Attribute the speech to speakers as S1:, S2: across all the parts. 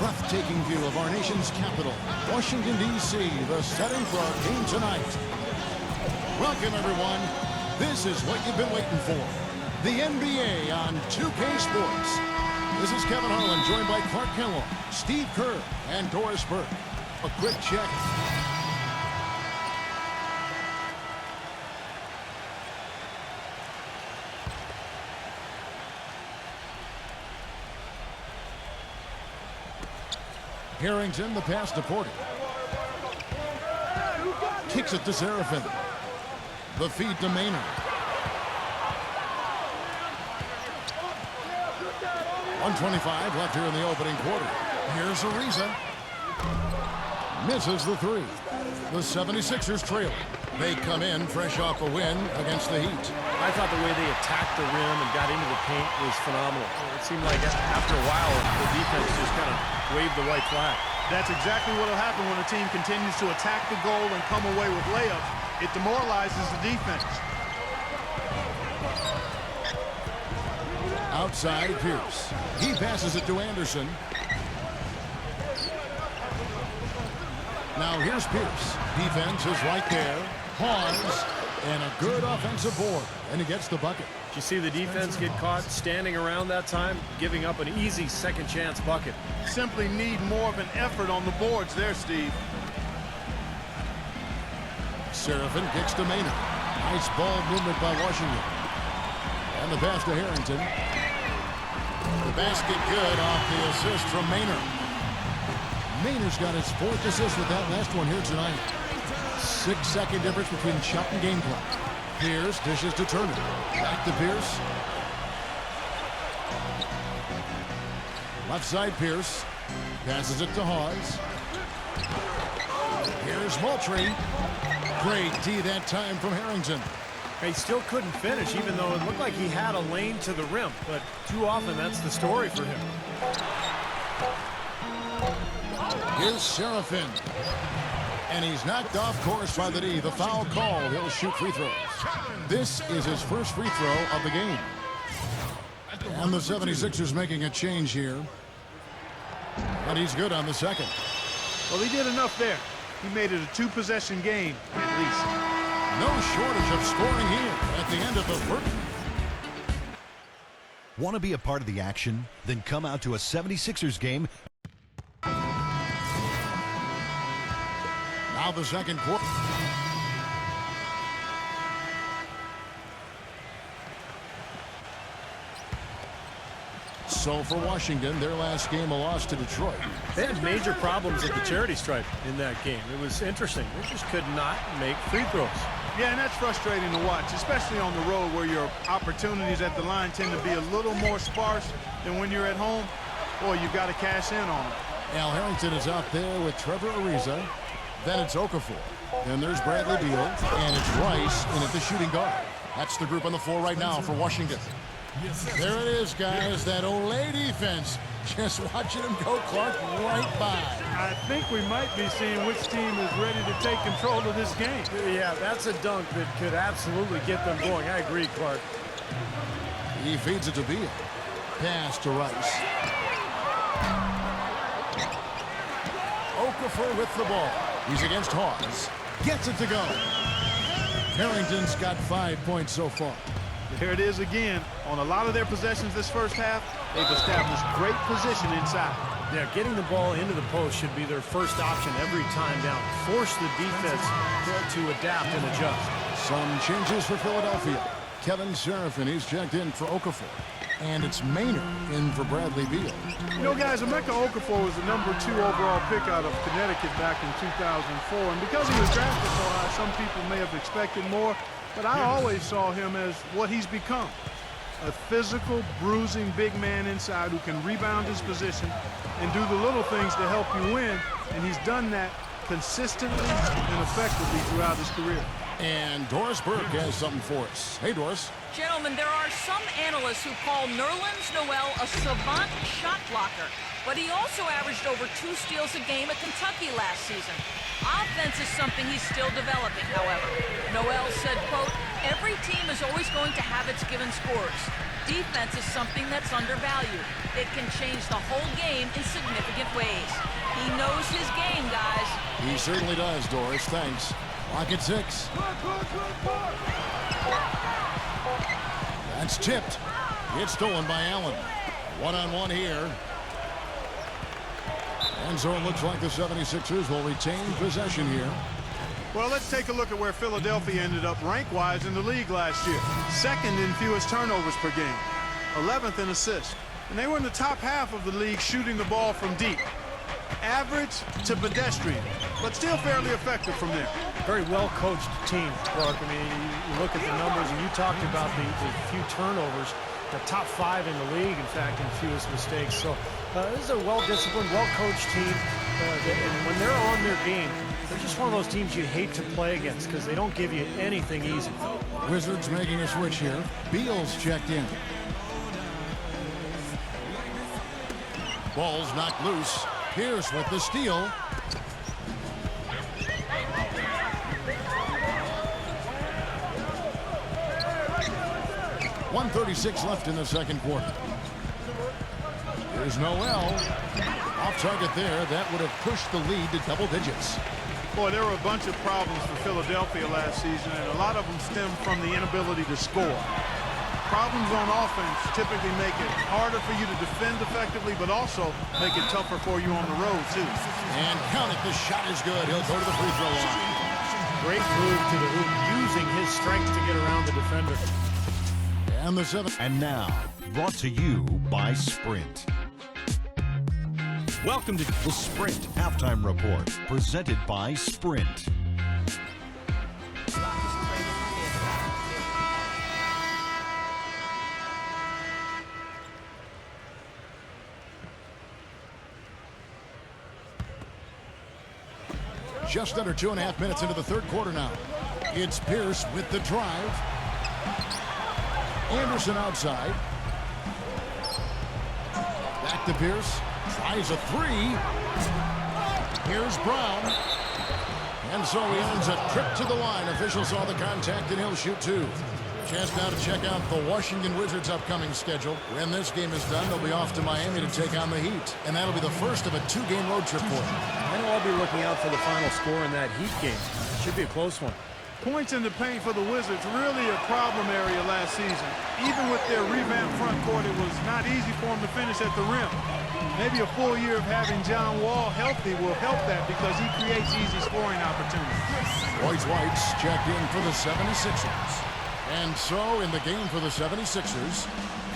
S1: breathtaking view of our nation's capital, Washington, D.C., the setting for our game tonight. Welcome, everyone. This is what you've been waiting for. The NBA on 2K Sports. This is Kevin Harlan, joined by Clark Kellogg, Steve Kerr, and Doris Burke. A quick check. Harrington, the pass to Porter. Kicks it to Seraphin. The feed to Maynard. 1:25 left here in the opening quarter. Here's Ariza. Misses the three. The 76ers trail. They come in fresh off a win against the Heat.
S2: I thought the way they attacked the rim and got into the paint was phenomenal. It seemed like after a while, the defense just kind of waved the white flag.
S3: That's exactly what will happen when a team continues to attack the goal and come away with layups. It demoralizes the defense.
S1: Outside, Pierce. He passes it to Anderson. Now here's Pierce. Defense is right there. Pause. And a good offensive board. And he gets the bucket.
S2: Did you see the defense get caught standing around that time, giving up an easy second chance bucket?
S3: Simply need more of an effort on the boards there, Steve.
S1: Seraphin kicks to Maynard. Nice ball movement by Washington. And the pass to Harrington. The basket good off the assist from Maynard. Maynard's got his 4th assist with that last one here tonight. 6-second difference between shot and game clock. Pierce dishes to Turner. Back to Pierce. Left side Pierce. Passes it to Hawes. Here's Moultrie. Great D that time from Harrington.
S2: He still couldn't finish, even though it looked like he had a lane to the rim. But too often, that's the story for him.
S1: Here's Seraphin. And he's knocked off course by the D. The foul call. He'll shoot free throws. This is his first free throw of the game. And the 76ers making a change here. And he's good on the second.
S3: Well, he did enough there. He made it a 2-possession game, at least.
S1: No shortage of scoring here at the end of the first.
S4: Want to be a part of the action? Then come out to a 76ers game.
S1: Now the second quarter. So for Washington, their last game a loss to Detroit.
S2: They had major problems at the charity stripe in that game. It was interesting. They just could not make free throws.
S3: Yeah, and that's frustrating to watch, especially on the road where your opportunities at the line tend to be a little more sparse than when you're at home. Boy, you've got to cash in on them.
S1: Al Harrington is out there with Trevor Ariza. Then it's Okafor. Then there's Bradley Beal. And it's Rice in at the shooting guard. That's the group on the floor right now for Washington. There it is, guys. That Olay defense. Just watching him go, Clark, right by.
S3: I think we might be seeing which team is ready to take control of this game.
S2: Yeah, that's a dunk that could absolutely get them going. I agree, Clark.
S1: He feeds it to Beal. Pass to Rice. Okafor with the ball. He's against Hawes. Gets it to go. Harrington's got 5 points so far.
S3: Here it is again. On a lot of their possessions this first half, they've established great position inside.
S2: Yeah, getting the ball into the post should be their first option every time down. Force the defense to adapt and adjust.
S1: Some changes for Philadelphia. Kevin Seraphin, he's checked in for Okafor. And it's Maynard in for Bradley Beal.
S3: You know, guys, Emeka Okafor was the #2 overall pick out of Connecticut back in 2004. And because he was drafted so high, some people may have expected more. But I always saw him as what he's become. A physical, bruising big man inside who can rebound his position and do the little things to help you win. And he's done that consistently and effectively throughout his career.
S1: And Doris Burke has something for us. Hey, Doris.
S5: Gentlemen, there are some analysts who call Nerlens Noel a savant shot blocker, but he also averaged over 2 steals a game at Kentucky last season. Offense is something he's still developing, however. Noel said, quote, "Every team is always going to have its given scores. defense is something that's undervalued. It can change the whole game in significant ways. He knows his game, guys.
S1: He certainly does, Doris. Thanks. Clock at 6. That's tipped. It's stolen by Allen. One-on-one here. And so it looks like the 76ers will retain possession here.
S3: Well, let's take a look at where Philadelphia ended up rank-wise in the league last year. Second in fewest turnovers per game. 11th in assists. And they were in the top half of the league shooting the ball from deep. Average to pedestrian, but still fairly effective from there.
S2: Very well-coached team, Clark. I mean, you look at the numbers, and you talked about the few turnovers. The top 5 in the league, in fact, in fewest mistakes. So this is a well-disciplined, well-coached team. And when they're on their game, they're just one of those teams you hate to play against because they don't give you anything easy.
S1: Wizards making a switch here. Beal's checked in. Ball's knocked loose. Pierce with the steal. .136 left in the second quarter. Here's Noel. Off target there. That would have pushed the lead to double digits.
S3: Boy, there were a bunch of problems for Philadelphia last season, and a lot of them stem from the inability to score. Problems on offense typically make it harder for you to defend effectively, but also make it tougher for you on the road, too.
S1: And count it. The shot is good. He'll go to the free throw line.
S2: Great move to the hoop, using his strength to get around the defender.
S1: And the 7th.
S4: And now, brought to you by Sprint. Welcome to the Sprint Halftime Report, presented by Sprint.
S1: Just under 2.5 minutes into the third quarter now. It's Pierce with the drive. Anderson outside. Back to Pierce. Tries a 3. Here's Brown. And so he earns a trip to the line. Officials saw the contact and he'll shoot 2. Chance now to check out the Washington Wizards' upcoming schedule. When this game is done, they'll be off to Miami to take on the Heat. And that'll be the first of a 2-game road trip for them.
S2: And I'll be looking out for the final score in that Heat game. It should be a close one.
S3: Points in the paint for the Wizards, really a problem area last season. Even with their revamped front court, it was not easy for them to finish at the rim. Maybe a full year of having John Wall healthy will help that because he creates easy scoring opportunities.
S1: Royce White's checked in for the 76ers. And so in the game for the 76ers,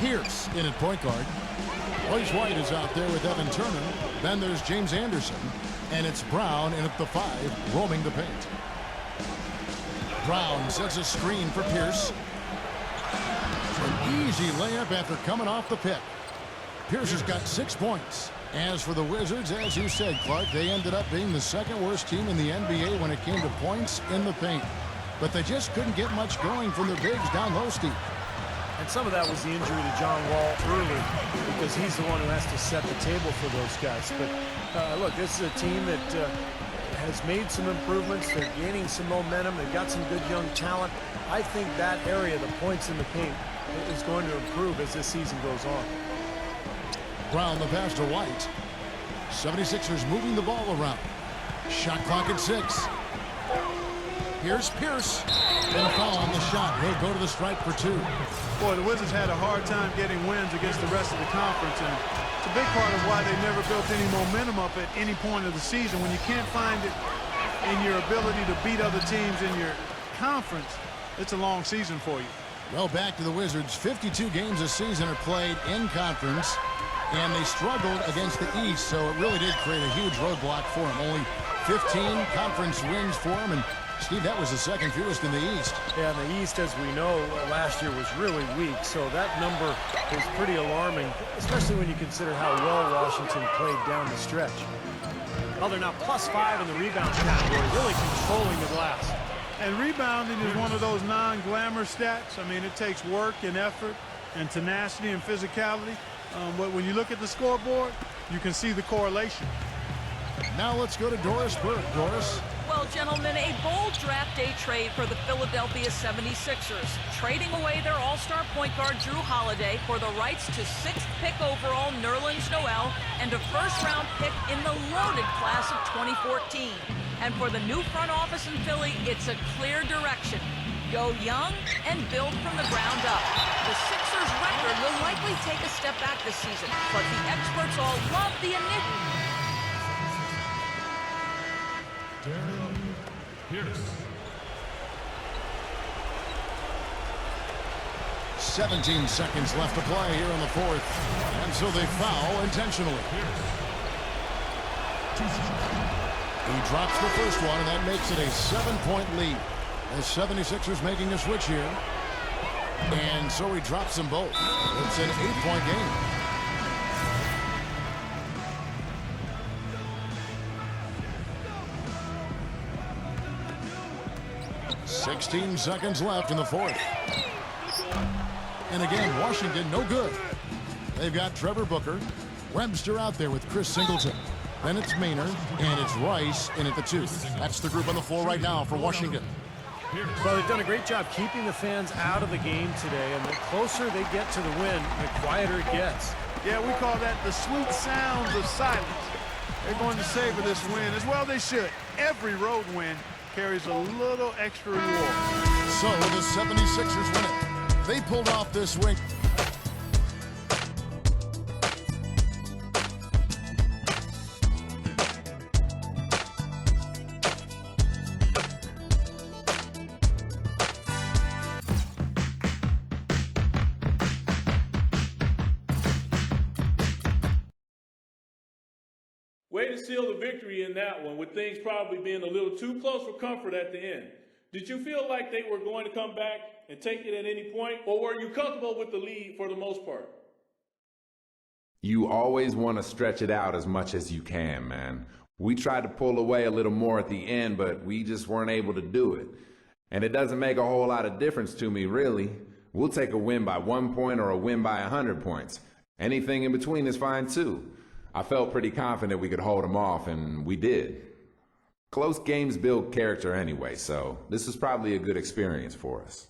S1: Pierce in at point guard. Royce White is out there with Evan Turner. Then there's James Anderson. And it's Brown in at the 5, roaming the paint. Brown sets a screen for Pierce. An easy layup after coming off the pick. Pierce has got 6 points. As for the Wizards, as you said, Clark, they ended up being the second worst team in the NBA when it came to points in the paint. But they just couldn't get much going from their bigs down low steep.
S2: And some of that was the injury to John Wall early because he's the one who has to set the table for those guys. But look, this is a team that has made some improvements. They're gaining some momentum. They've got some good young talent. I think that area, the points in the paint, is going to improve as this season goes on.
S1: Brown the pass to White. 76ers moving the ball around. Shot clock at 6. Here's Pierce. And a foul on the shot. He'll go to the stripe for 2.
S3: Boy, the Wizards had a hard time getting wins against the rest of the conference, and it's a big part of why they never built any momentum up at any point of the season. When you can't find it in your ability to beat other teams in your conference, it's a long season for you.
S1: Well, back to the Wizards. 52 games this season are played in conference, and they struggled against the East, so it really did create a huge roadblock for them. Only 15 conference wins for them, and Steve, that was the second fewest in the East.
S2: Yeah, in the East, as we know, last year was really weak, so that number is pretty alarming, especially when you consider how well Washington played down the stretch. Well, they're now +5 in the rebound category, really controlling the glass.
S3: And rebounding is one of those non-glamour stats. I mean, it takes work and effort and tenacity and physicality. But when you look at the scoreboard, you can see the correlation.
S1: Now let's go to Doris Burke. Doris.
S5: Well, gentlemen, a bold draft day trade for the Philadelphia 76ers, trading away their all-star point guard Drew Holiday for the rights to 6th pick overall Nerlens Noel and a first-round pick in the loaded class of 2014. And for the new front office in Philly, it's a clear direction. Go young and build from the ground up. The Sixers' record will likely take a step back this season, but the experts all love the initiative.
S1: 17 seconds left to play here in the fourth. And so they foul intentionally. He drops the first one, and that makes it a 7-point lead. The 76ers making a switch here. And so he drops them both. It's an 8-point game. "16 seconds left in the fourth. And again, Washington no good. They've got Trevor Booker, Webster out there with Chris Singleton. Then it's Maynard, and it's Rice in at the 2. That's the group on the floor right now for Washington.
S2: Well, they've done a great job keeping the fans out of the game today, and the closer they get to the win, the quieter it gets.
S3: Yeah, we call that the sweet sounds of silence. They're going to savor this win, as well they should. Every road win carries a little extra reward.
S1: So the 76ers win it. They pulled off this win.
S6: Way to seal the victory in that one, with things probably being a little too close for comfort at the end. Did you feel like they were going to come back and take it at any point, or were you comfortable with the lead for the most part?
S7: You always want to stretch it out as much as you can, man. We tried to pull away a little more at the end, but we just weren't able to do it. And it doesn't make a whole lot of difference to me, really. We'll take a win by 1 point or a win by 100 points. Anything in between is fine, too. I felt pretty confident we could hold them off, and we did. Close games build character anyway, so this is probably a good experience for us.